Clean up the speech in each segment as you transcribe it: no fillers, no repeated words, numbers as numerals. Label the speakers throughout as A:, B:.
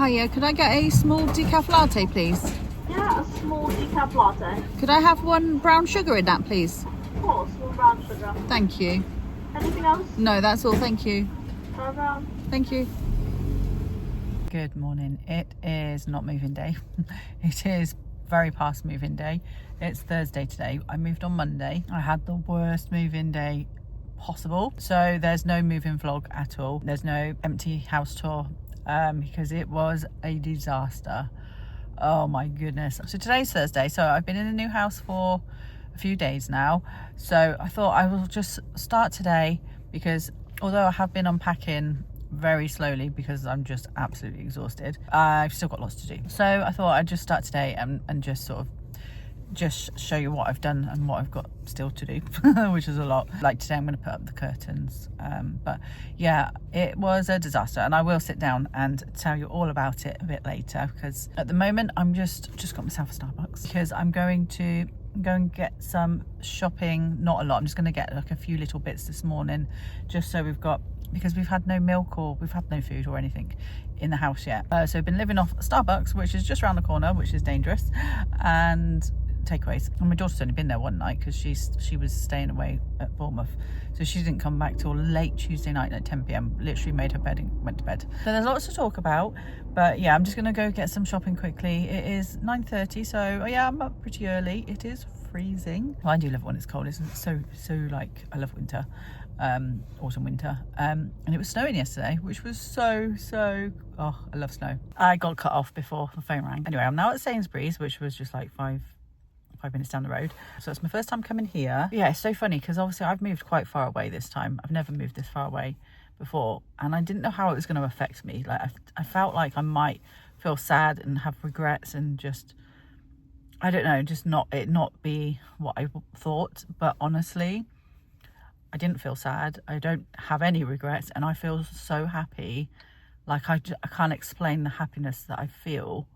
A: Hiya, could I get a small decaf latte, please?
B: Yeah, a small decaf latte.
A: Could I have one brown sugar in that, please?
B: Of course, one brown sugar.
A: Thank you.
B: Anything else?
A: No, that's all, thank you.
B: Brown.
A: Thank you. Good morning. It is not moving day. It is very past moving day. It's Thursday today. I moved on Monday. I had the worst moving day possible. So there's no moving vlog at all. There's no empty house tour because it was a disaster. Oh my goodness. So today's Thursday. So I've been in a new house for a few days now. So I thought I will just start today because although I have been unpacking very slowly because I'm just absolutely exhausted, I've still got lots to do. So I thought I'd just start today and just sort of just show you what I've done and what I've got still to do, which is a lot. Like today I'm going to put up the curtains, but yeah, it was a disaster, and I will sit down and tell you all about it a bit later, because at the moment I'm just got myself a Starbucks because I'm going to go and get some shopping. Not a lot, I'm just going to get like a few little bits this morning, just so we've got, because we've had no milk or we've had no food or anything in the house yet. So I've been living off Starbucks, which is just around the corner, which is dangerous, and takeaways. And my daughter's only been there one night because she was staying away at Bournemouth, so she didn't come back till late Tuesday night at 10 p.m. Literally made her bed and went to bed. So there's lots to talk about, but yeah, I'm just gonna go get some shopping quickly. It is 9:30, so yeah, I'm up pretty early. It is freezing. Well, I do love it when it's cold, isn't it? So like, I love winter, autumn, winter, and it was snowing yesterday, which was so oh, I love snow. I got cut off before the phone rang. Anyway, I'm now at Sainsbury's, which was just like five minutes down the road. So it's my first time coming here. Yeah, it's so funny because obviously I've moved quite far away this time. I've never moved this far away before, and I didn't know how it was going to affect me. Like I felt like I might feel sad and have regrets and just, I don't know, just not be what I thought. But honestly, I didn't feel sad. I don't have any regrets, and I feel so happy. Like I can't explain the happiness that I feel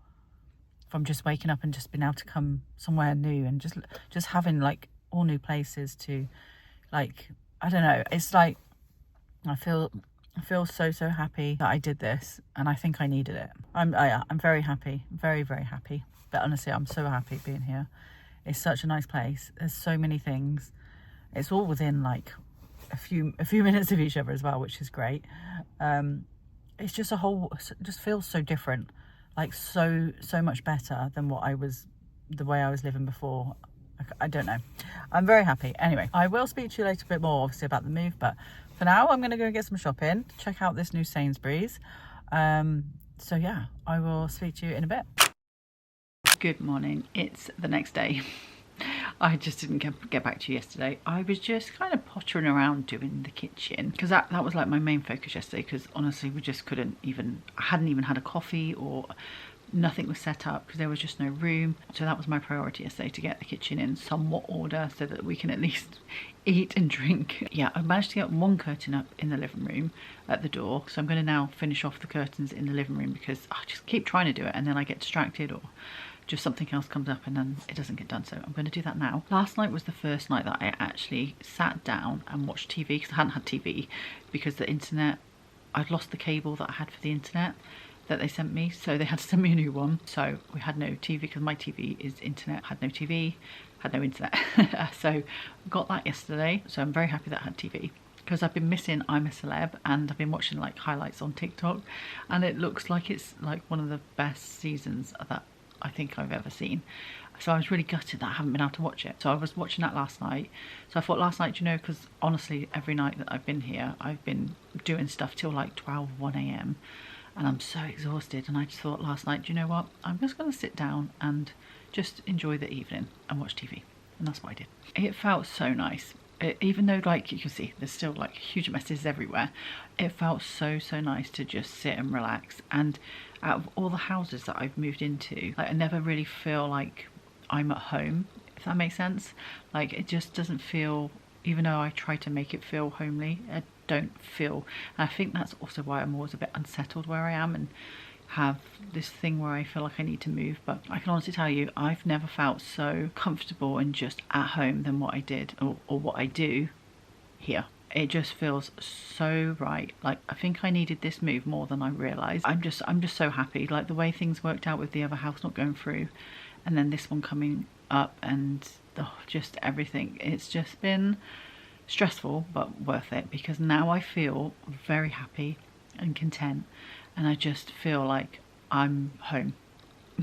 A: from just waking up and just being able to come somewhere new and just having like all new places to, like, I don't know, it's like I feel so happy that I did this, and I think I needed it. I'm very happy, very happy. But honestly, I'm so happy being here. It's such a nice place. There's so many things. It's all within like a few minutes of each other as well, which is great. It's just just feels so different. Like so much better than the way I was living before. I don't know. I'm very happy. Anyway, I will speak to you later a bit more obviously about the move, but for now I'm going to go and get some shopping, check out this new Sainsbury's. So yeah, I will speak to you in a bit. Good morning. It's the next day. I just didn't get back to you yesterday. I was just kind of pottering around doing the kitchen because that was like my main focus yesterday, because honestly we just I hadn't even had a coffee, or nothing was set up because there was just no room. So that was my priority yesterday, to get the kitchen in somewhat order so that we can at least eat and drink. Yeah, I managed to get one curtain up in the living room at the door, so I'm going to now finish off the curtains in the living room because I just keep trying to do it and then I get distracted, or just something else comes up and then it doesn't get done. So I'm going to do that now. Last night was the first night that I actually sat down and watched TV, because I hadn't had TV because the internet, I'd lost the cable that I had for the internet that they sent me, so they had to send me a new one. So we had no TV because my TV is internet. Had no TV, had no internet. So got that yesterday, so I'm very happy that I had TV, because I've been missing I'm a Celeb, and I've been watching like highlights on TikTok, and it looks like it's like one of the best seasons that I think I've ever seen. So I was really gutted that I haven't been able to watch it. So I was watching that last night. So I thought last night, you know, because honestly every night that I've been here I've been doing stuff till like 1 a.m. and I'm so exhausted, and I just thought last night, you know what, I'm just going to sit down and just enjoy the evening and watch TV, and that's what I did. It felt so nice. Even though, like, you can see there's still like huge messes everywhere, it felt so nice to just sit and relax. And out of all the houses that I've moved into, like, I never really feel like I'm at home, if that makes sense. Like, it just doesn't feel, even though I try to make it feel homely, I don't feel. And I think that's also why I'm always a bit unsettled where I am and have this thing where I feel like I need to move. But I can honestly tell you, I've never felt so comfortable and just at home than what I did, or what I do here. It just feels so right. Like, I think I needed this move more than I realised. I'm just so happy. Like, the way things worked out with the other house not going through, and then this one coming up, and just everything. It's just been stressful but worth it, because now I feel very happy and content, and I just feel like I'm home.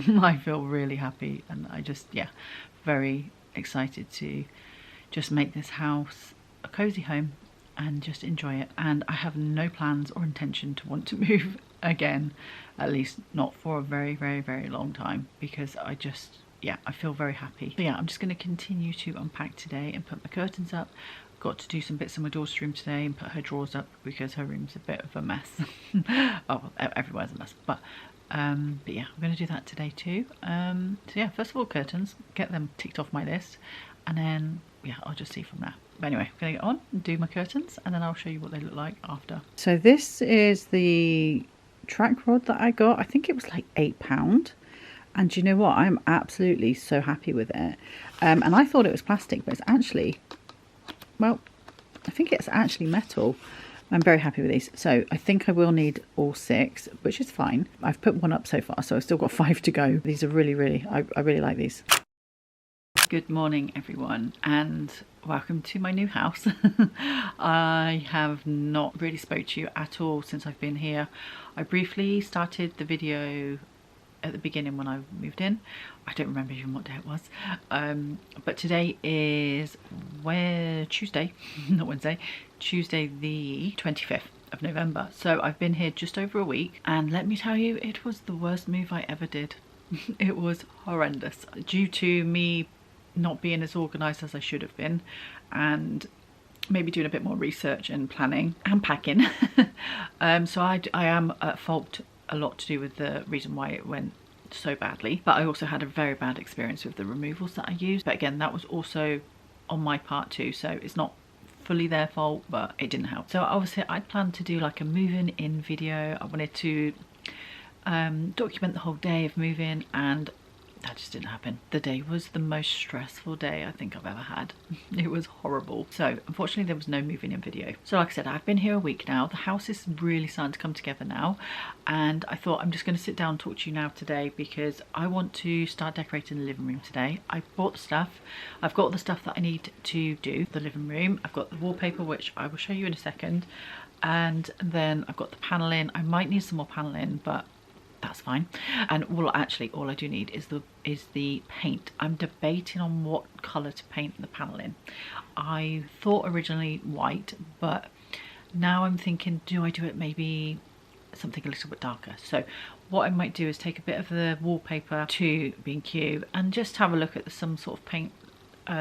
A: I feel really happy, and I just, yeah, very excited to just make this house a cozy home and just enjoy it. And I have no plans or intention to want to move again, at least not for a very, very, very long time, because I just, yeah, I feel very happy. So yeah, I'm just going to continue to unpack today and put my curtains up. Got to do some bits in my daughter's room today and put her drawers up because her room's a bit of a mess. Well, everywhere's a mess, but yeah, I'm going to do that today too. So yeah, first of all, curtains, get them ticked off my list, and then yeah, I'll just see from there. But anyway, I'm going to get on and do my curtains, and then I'll show you what they look like after. So this is the track rod that I got. I think it was like £8. And do you know what? I'm absolutely so happy with it. And I thought it was plastic, but it's actually, well, I think it's actually metal. I'm very happy with these. So I think I will need all 6, which is fine. I've put one up so far, so I've still got 5 to go. These are really, really, I really like these. Good morning, everyone, and welcome to my new house. I have not really spoke to you at all since I've been here. I briefly started the video at the beginning when I moved in. I don't remember even what day it was, but today is Tuesday, not Wednesday, Tuesday the 25th of November. So I've been here just over a week, and let me tell you, it was the worst move I ever did. It was horrendous due to me not being as organised as I should have been, and maybe doing a bit more research and planning and packing. So I am at fault a lot to do with the reason why it went so badly, but I also had a very bad experience with the removals that I used. But again, that was also on my part too, so it's not fully their fault, but it didn't help. So obviously I planned to do like a moving in video. I wanted to document the whole day of moving, and that just didn't happen. The day was the most stressful day I think I've ever had. It was horrible. So unfortunately there was no moving in video. So like I said, I've been here a week now. The house is really starting to come together now, and I thought I'm just going to sit down and talk to you now today, because I want to start decorating the living room today. I bought the stuff. I've got all the stuff that I need to do the living room. I've got the wallpaper, which I will show you in a second, and then I've got the paneling. I might need some more paneling, but that's fine. And all I do need is the paint. I'm debating on what colour to paint the paneling. I thought originally white, but now I'm thinking, do I do it maybe something a little bit darker? So what I might do is take a bit of the wallpaper to B&Q and just have a look at some sort of paint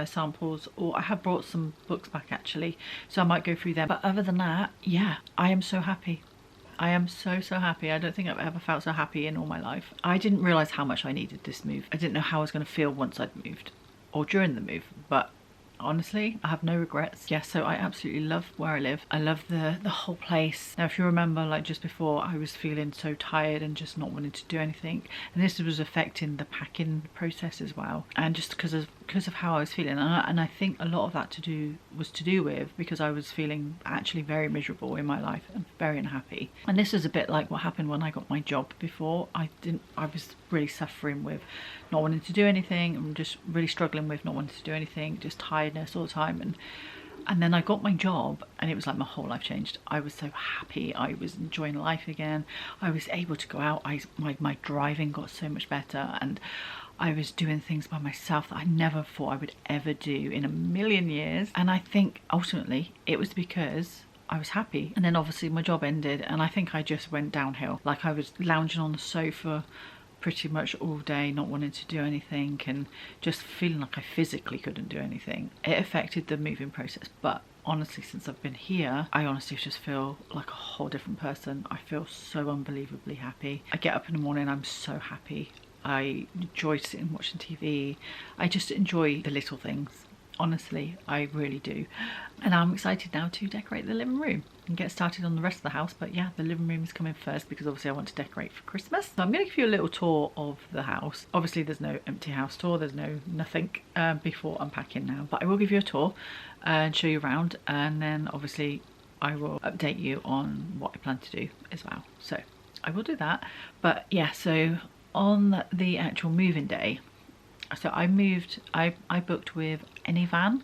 A: samples, or I have brought some books back actually, so I might go through them. But other than that, yeah, I am so happy. I am so happy. I don't think I've ever felt so happy in all my life. I didn't realise how much I needed this move. I didn't know how I was going to feel once I'd moved, or during the move, but honestly, I have no regrets. Yeah, so I absolutely love where I live. I love the whole place. Now, if you remember, like just before, I was feeling so tired and just not wanting to do anything, and this was affecting the packing process as well, and just because of how I was feeling, and I think a lot of that was to do with because I was feeling actually very miserable in my life and very unhappy. And this is a bit like what happened when I got my job before. I was really suffering with not wanting to do anything. I'm just really struggling with not wanting to do anything, just tiredness all the time. And then I got my job, and it was like my whole life changed. I was so happy. I was enjoying life again. I was able to go out. My driving got so much better, and I was doing things by myself that I never thought I would ever do in a million years. And I think ultimately it was because I was happy. And then obviously my job ended, and I think I just went downhill. Like, I was lounging on the sofa pretty much all day, not wanting to do anything, and just feeling like I physically couldn't do anything. It affected the moving process, but honestly, since I've been here, I honestly just feel like a whole different person. I feel so unbelievably happy. I get up in the morning, I'm so happy. I enjoy sitting watching TV. I just enjoy the little things. Honestly, I really do. And I'm excited now to decorate the living room and get started on the rest of the house. But yeah, the living room is coming first because obviously I want to decorate for Christmas. So I'm going to give you a little tour of the house. Obviously there's no empty house tour, there's nothing before unpacking now, but I will give you a tour and show you around, and then obviously I will update you on what I plan to do as well. So I will do that. But yeah, so on the actual moving day, so I booked with 𝘦𝗍𝗓,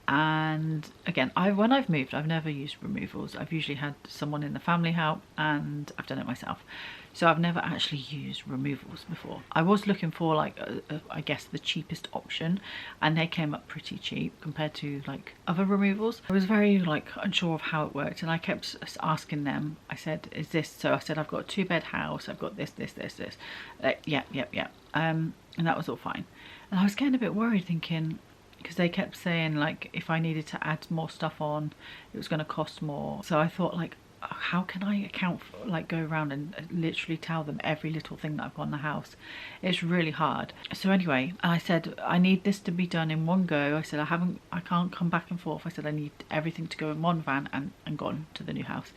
A: and again, when I've moved, I've never used removals. I've usually had someone in the family help, and I've done it myself. So I've never actually used removals before. I was looking for like I guess the cheapest option, and they came up pretty cheap compared to like other removals. I was very like unsure of how it worked, and I kept asking them. I said, is this, so I said I've got a 2-bed house, I've got this. Yeah. And that was all fine. And I was getting a bit worried, thinking, because they kept saying like if I needed to add more stuff on, it was going to cost more. So I thought, like, how can I account for, like, go around and literally tell them every little thing that I've got in the house? It's really hard. So anyway, I said I need this to be done in one go. I said I can't come back and forth. I said I need everything to go in one van and gone to the new house.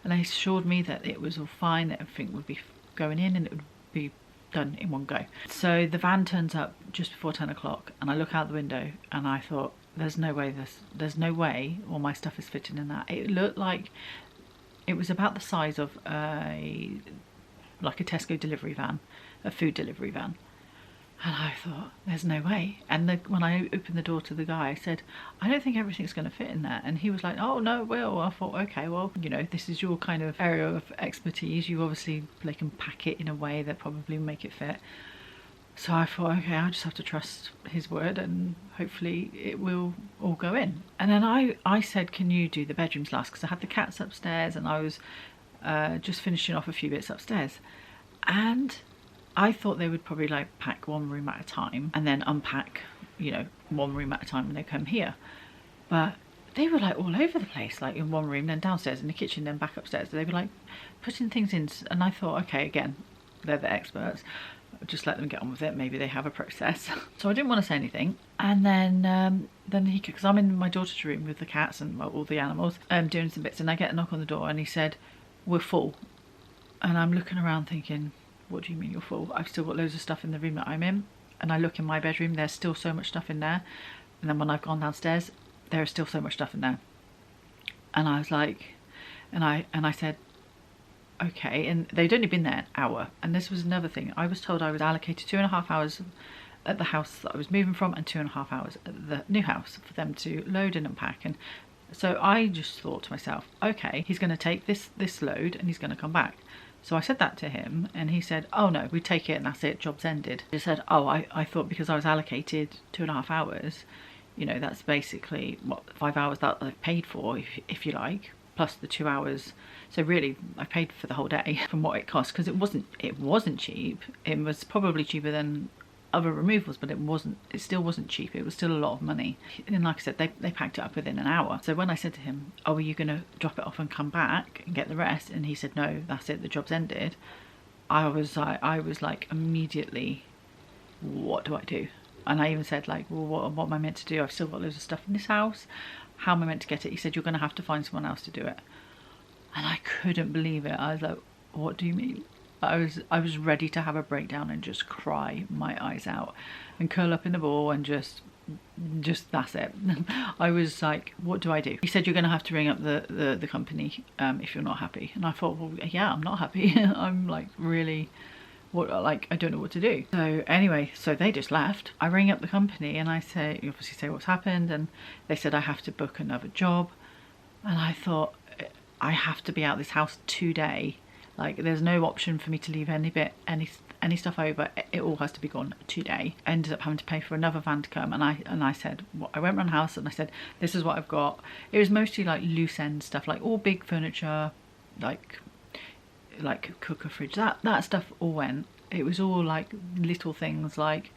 A: And they assured me that it was all fine, that everything would be going in and it would be done in one go. So the van turns up just before 10 o'clock, and I look out the window and I thought, there's no way all my stuff is fitting in that. It looked like it was about the size of a Tesco delivery van, a food delivery van. And I thought, there's no way. And when I opened the door to the guy, I said, I don't think everything's going to fit in there. And he was like, oh no, it will. I thought, okay, well, you know, this is your kind of area of expertise. You obviously can pack it in a way that probably make it fit. So I thought, okay, I'll just have to trust his word and hopefully it will all go in. And then I said, can you do the bedrooms last? Because I had the cats upstairs and I was just finishing off a few bits upstairs. And I thought they would probably like pack one room at a time and then unpack, you know, one room at a time when they come here. But they were like all over the place, like in one room, then downstairs in the kitchen, then back upstairs. They were like putting things in, and I thought, okay, again, they're the experts. Just let them get on with it. Maybe they have a process. So I didn't want to say anything. And then he, because I'm in my daughter's room with the cats and all the animals, doing some bits, and I get a knock on the door, and he said, we're full. And I'm looking around thinking, what do you mean you're full? I've still got loads of stuff in the room that I'm in. And I look in my bedroom, there's still so much stuff in there. And then when I've gone downstairs, there is still so much stuff in there. And I was like, and I said, okay. And they'd only been there an hour. And this was another thing. I was told I was allocated 2.5 hours at the house that I was moving from and 2.5 hours at the new house for them to load and unpack. And so I just thought to myself, okay, he's going to take this load and he's going to come back. So I said that to him, and he said, oh no, we take it and that's it, job's ended. He said, oh, I thought because I was allocated 2.5 hours, you know, that's basically what, 5 hours that I've paid for, if you like, plus the 2 hours. So really I paid for the whole day from what it cost, because it wasn't cheap. It was probably cheaper than other removals, but it still wasn't cheap. It was still a lot of money. And like I said, they packed it up within an hour. So when I said to him, oh, are you gonna drop it off and come back and get the rest? And he said, no, that's it, the job's ended. I was like immediately, what do I do? And I even said, like, well, what am I meant to do? I've still got loads of stuff in this house. How am I meant to get it? He said, you're gonna have to find someone else to do it. And I couldn't believe it. I was like, what do you mean? I was ready to have a breakdown and just cry my eyes out and curl up in the ball and just that's it. I was like, what do I do? He said, you're going to have to ring up the company if you're not happy. And I thought, well, yeah, I'm not happy. I'm like, really, what, like, I don't know what to do. So anyway, so they just left. I ring up the company and I say, you obviously say what's happened, and they said I have to book another job. And I thought, I have to be out this house today. Like, there's no option for me to leave any stuff over. It all has to be gone today. I ended up having to pay for another van to come, and I said, well, I went around the house and I said, this is what I've got. It was mostly like loose end stuff, like all big furniture, like cooker, fridge, that stuff all went. It was all like little things like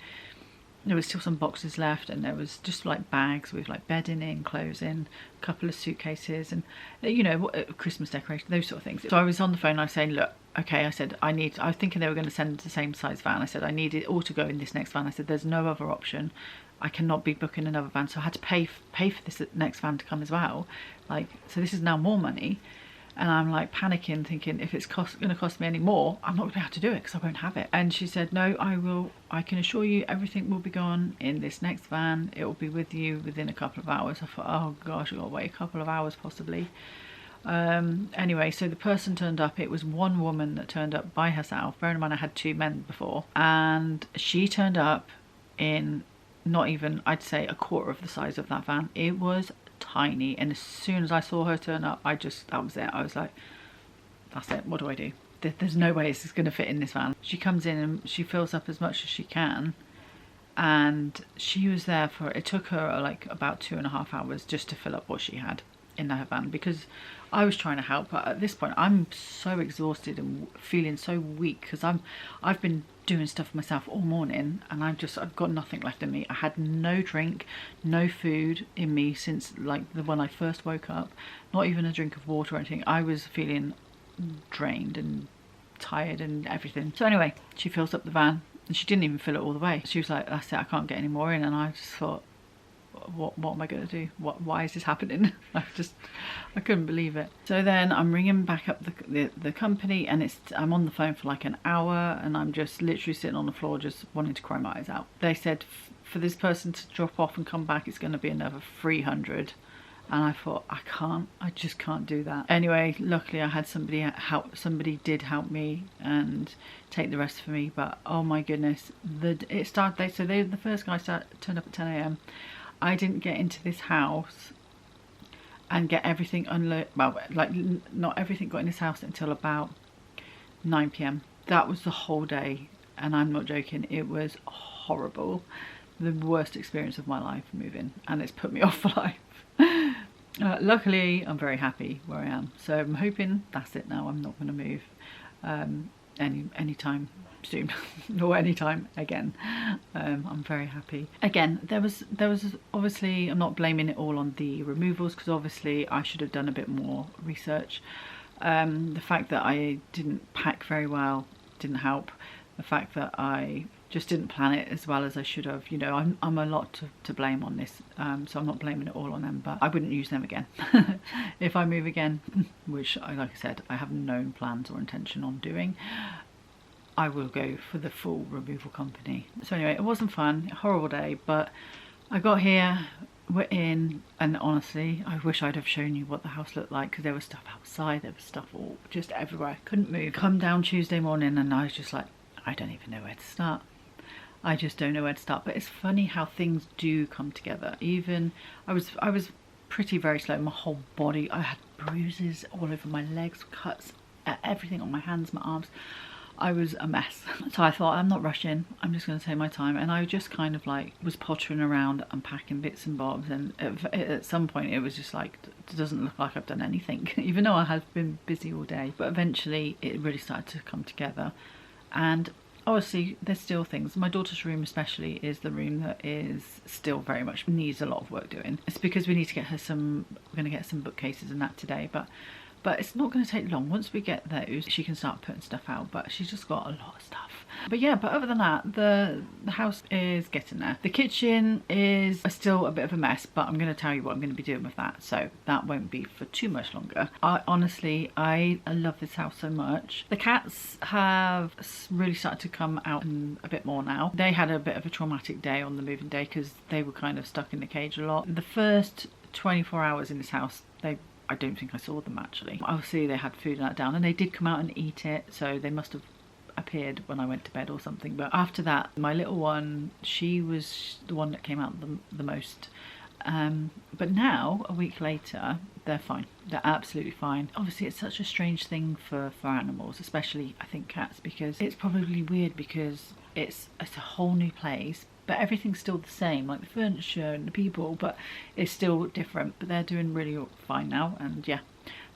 A: there was still some boxes left, and there was just like bags with like bedding in, clothes in, a couple of suitcases, and you know, Christmas decorations, those sort of things. So I was on the phone, I was saying, look, okay, I said, I was thinking they were going to send the same size van. I said, I need it all to go in this next van. I said, there's no other option. I cannot be booking another van. So I had to pay for this next van to come as well. Like, so this is now more money. And I'm like panicking, thinking if it's going to cost me any more, I'm not going to be able to do it because I won't have it. And she said, no, I can assure you everything will be gone in this next van. It will be with you within a couple of hours. I thought, oh gosh, I've got to wait a couple of hours possibly. Anyway, so the person turned up. It was one woman that turned up by herself. Bearing in mind I had 2 men before. And she turned up in not even, I'd say, a quarter of the size of that van. It was tiny, and as soon as I saw her turn up, that was it. I was like, that's it, what do I do? There's no way this is going to fit in this van. She comes in and she fills up as much as she can, and she was there for, it took her like about 2.5 hours just to fill up what she had in her van, because I was trying to help, but at this point I'm so exhausted and feeling so weak because I've been doing stuff myself all morning, and I've got nothing left in me. I had no drink, no food in me since like when I first woke up, not even a drink of water or anything. I was feeling drained and tired and everything. So anyway, she fills up the van, and she didn't even fill it all the way. She was like, that's it, I can't get any more in. And I just thought, what am I going to do? Why is this happening? I couldn't believe it. So then I'm ringing back up the company, and I'm on the phone for like an hour, and I'm just literally sitting on the floor just wanting to cry my eyes out. They said for this person to drop off and come back, it's going to be another 300. And I thought, I just can't do that. Anyway, luckily I had somebody did help me and take the rest for me. But oh my goodness, the first guy turned up at 10 AM. I didn't get into this house and get everything not everything got in this house until about 9 PM. That was the whole day, and I'm not joking, it was horrible. The worst experience of my life moving, and it's put me off for life. Luckily I'm very happy where I am, so I'm hoping that's it now. I'm not going to move anytime soon or anytime again. I'm very happy. Again, there was obviously, I'm not blaming it all on the removals, because obviously I should have done a bit more research. The fact that I didn't pack very well didn't help. The fact that I just didn't plan it as well as I should have. You know, I'm a lot to blame on this, so I'm not blaming it all on them, but I wouldn't use them again if I move again, which, like I said, I have no plans or intention on doing. I will go for the full removal company. So anyway, it wasn't fun, horrible day, but I got here, we're in, and honestly, I wish I'd have shown you what the house looked like, because there was stuff outside, there was stuff all just everywhere. I couldn't move. Come down Tuesday morning, and I was just like, I don't even know where to start. I just don't know where to start. But it's funny how things do come together. Even I was very slow. My whole body, I had bruises all over my legs, cuts, everything on my hands, my arms. I was a mess. So I thought, I'm not rushing, I'm just going to take my time. And I just kind of like was pottering around, unpacking bits and bobs, and at some point it was just like, it doesn't look like I've done anything, even though I have been busy all day. But eventually it really started to come together. And obviously there's still things. My daughter's room especially is the room that is still very much needs a lot of work doing. It's because we need to get her we're going to get some bookcases and that today, but it's not going to take long. Once we get those, she can start putting stuff out, but she's just got a lot of stuff. But yeah, but other than that, the house is getting there. The kitchen is still a bit of a mess, but I'm going to tell you what I'm going to be doing with that, so that won't be for too much longer. Honestly, I love this house so much. The cats have really started to come out a bit more now. They had a bit of a traumatic day on the moving day because they were kind of stuck in the cage a lot. The first 24 hours in this house, I don't think I saw them actually. Obviously they had food and that down, and they did come out and eat it, so they must have appeared when I went to bed or something. But after that, my little one, she was the one that came out the most. But now, a week later, they're fine. They're absolutely fine. Obviously it's such a strange thing for animals, especially I think cats, because it's probably weird because it's a whole new place, but everything's still the same, like the furniture and the people, but it's still different. But they're doing really fine now, and yeah,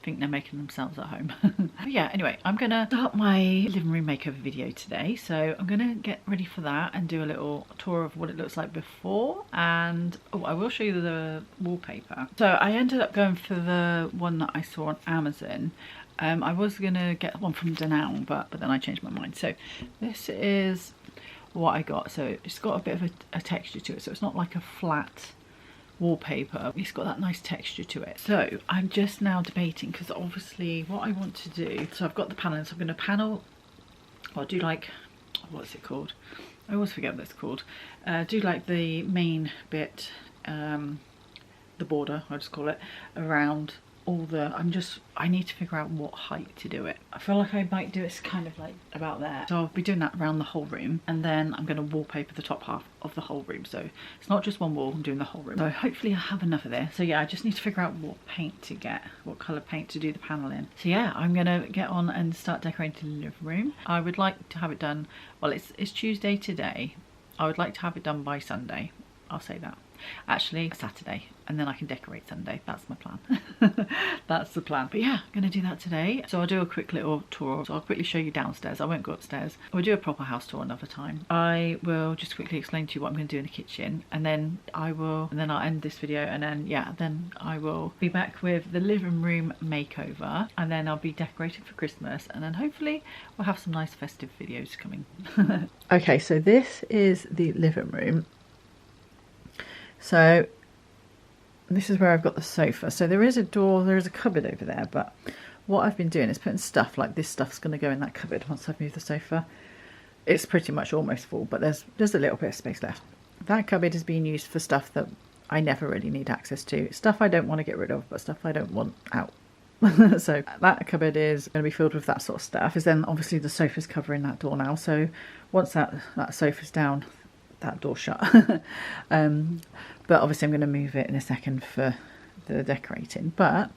A: think they're making themselves at home. But yeah, anyway, I'm gonna start my living room makeover video today, so I'm gonna get ready for that and do a little tour of what it looks like before. And oh, I will show you the wallpaper. So I ended up going for the one that I saw on Amazon. I was gonna get one from 𝗬𝗢𝗨, but then I changed my mind. So this is what I got. So it's got a bit of a texture to it, so it's not like a flat wallpaper. It's got that nice texture to it. So I'm just now debating, because obviously what I want to do, so I've got the panel, so I'm going to panel, or do like, what's it called? I always forget what it's called. Do like the main bit, the border, I'll just call it, around all the, I need to figure out what height to do it. I feel like I might do it kind of like about there. So I'll be doing that around the whole room, and then I'm going to wallpaper the top half of the whole room. So it's not just one wall, I'm doing the whole room. So hopefully I have enough of this. So yeah, I just need to figure out what paint to get, what colour paint to do the panel in. So yeah, I'm going to get on and start decorating the living room. I would like to have it done, well, it's Tuesday today. I would like to have it done by Sunday. I'll say that. Actually, Saturday, and then I can decorate Sunday. That's my plan. That's the plan. But yeah, I'm gonna do that today. So I'll do a quick little tour. So I'll quickly show you downstairs. I won't go upstairs. We'll do a proper house tour another time. I will just quickly explain to you what I'm going to do in the kitchen, and then I'll end this video, and then yeah, then I will be back with the living room makeover, and then I'll be decorating for Christmas, and then hopefully we'll have some nice festive videos coming. Okay, so this is the living room. So this is where I've got the sofa. So there is a door, there is a cupboard over there, but what I've been doing is putting stuff, like this stuff's going to go in that cupboard once I've moved the sofa. It's pretty much almost full, but there's a little bit of space left. That cupboard is being used for stuff that I never really need access to. Stuff I don't want to get rid of, but stuff I don't want out. So that cupboard is going to be filled with that sort of stuff. Because then obviously the sofa's covering that door now. So once that sofa's down, that door shut. But obviously I'm going to move it in a second for the decorating. But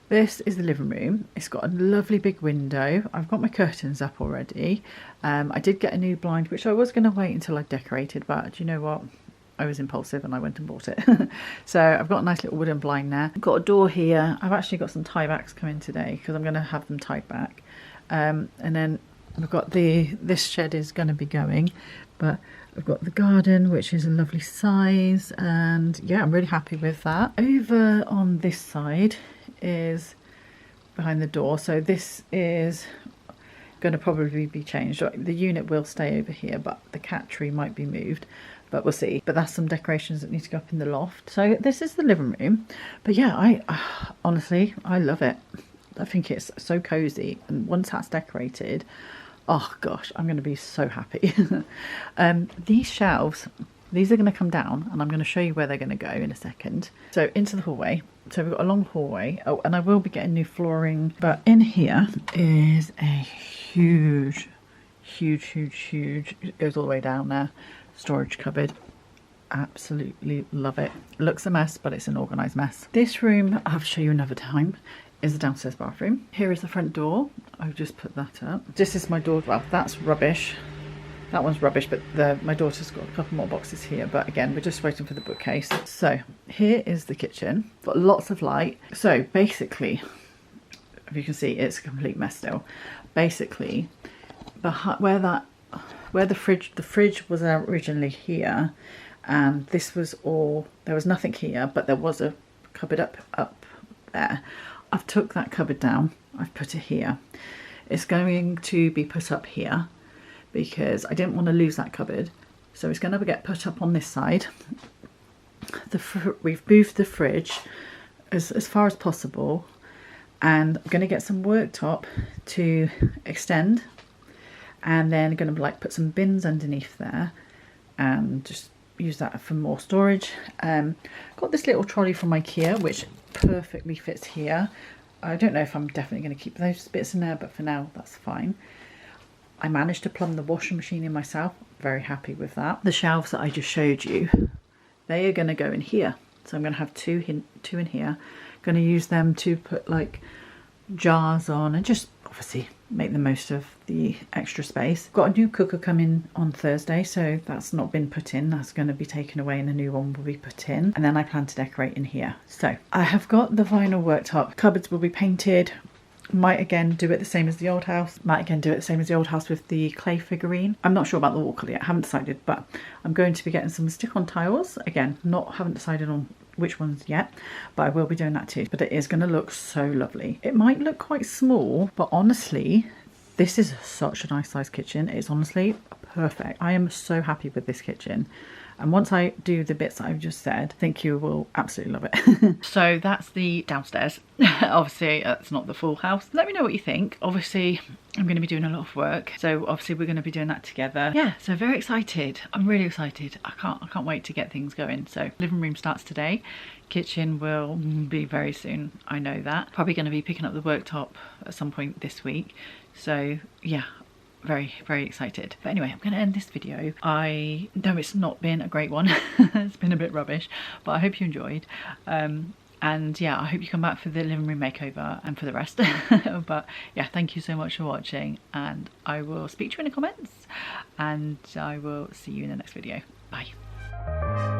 A: this is the living room. It's got a lovely big window. I've got my curtains up already. I did get a new blind, which I was going to wait until I decorated, but do you know what? I was impulsive and I went and bought it. So I've got a nice little wooden blind there. I've got a door here. I've actually got some tie backs coming today because I'm going to have them tied back. And then I've got this shed is going to be going, but I've got the garden, which is a lovely size, and yeah, I'm really happy with that. Over on this side is behind the door, so this is going to probably be changed. The unit will stay over here, but the cat tree might be moved, but we'll see. But that's some decorations that need to go up in the loft. So this is the living room. But yeah, I honestly, I love it. I think it's so cozy, and once that's decorated, oh gosh, I'm going to be so happy. These shelves, these are going to come down, and I'm going to show you where they're going to go in a second. So into the hallway. So we've got a long hallway. Oh, and I will be getting new flooring. But in here is a huge, it goes all the way down there, storage cupboard. Absolutely love it. It looks a mess, but it's an organised mess. This room, I'll have to show you another time, is the downstairs bathroom. Here is the front door. I've just put that up. This is my door. Well, that's rubbish. That one's rubbish, but my daughter's got a couple more boxes here. But again, we're just waiting for the bookcase. So here is the kitchen. Got lots of light. So basically, if you can see, it's a complete mess still. Basically, where the fridge was originally here, and this was all, there was nothing here, but there was a cupboard up there. I've took that cupboard down, I've put it here. It's going to be put up here because I didn't want to lose that cupboard. So it's going to get put up on this side. We've moved the fridge as far as possible, and I'm going to get some worktop to extend, and then I'm going to like put some bins underneath there and just use that for more storage. Got this little trolley from IKEA which perfectly fits here. I don't know if I'm definitely going to keep those bits in there, but for now that's fine. I managed to plumb the washing machine in myself, very happy with that. The shelves that I just showed you, they are going to go in here, so I'm going to have two in here. Going to use them to put like jars on and just obviously make the most of the extra space. Got a new cooker coming on Thursday, so that's not been put in. That's going to be taken away and a new one will be put in. And then I plan to decorate in here. So I have got the vinyl worktop. Cupboards will be painted. Might again do it the same as the old house. Might again do it the same as the old house with the clay figurine. I'm not sure about the wall colour yet. I haven't decided, but I'm going to be getting some stick-on tiles. Again, haven't decided on which ones yet, but I will be doing that too. But it is going to look so lovely. It might look quite small, but honestly, this is such a nice sized kitchen. It's honestly perfect. I am so happy with this kitchen. And once I do the bits that I've just said, I think you will absolutely love it. So that's the downstairs. Obviously, it's not the full house. Let me know what you think. Obviously, I'm going to be doing a lot of work. So obviously, we're going to be doing that together. Yeah, so very excited. I'm really excited. I can't wait to get things going. So living room starts today. Kitchen will be very soon. I know that. Probably going to be picking up the worktop at some point this week. So yeah. Very, very excited. But anyway, I'm going to end this video. I know it's not been a great one. It's been a bit rubbish, but I hope you enjoyed. And yeah, I hope you come back for the living room makeover and for the rest. But yeah, thank you so much for watching, and I will speak to you in the comments, and I will see you in the next video. Bye.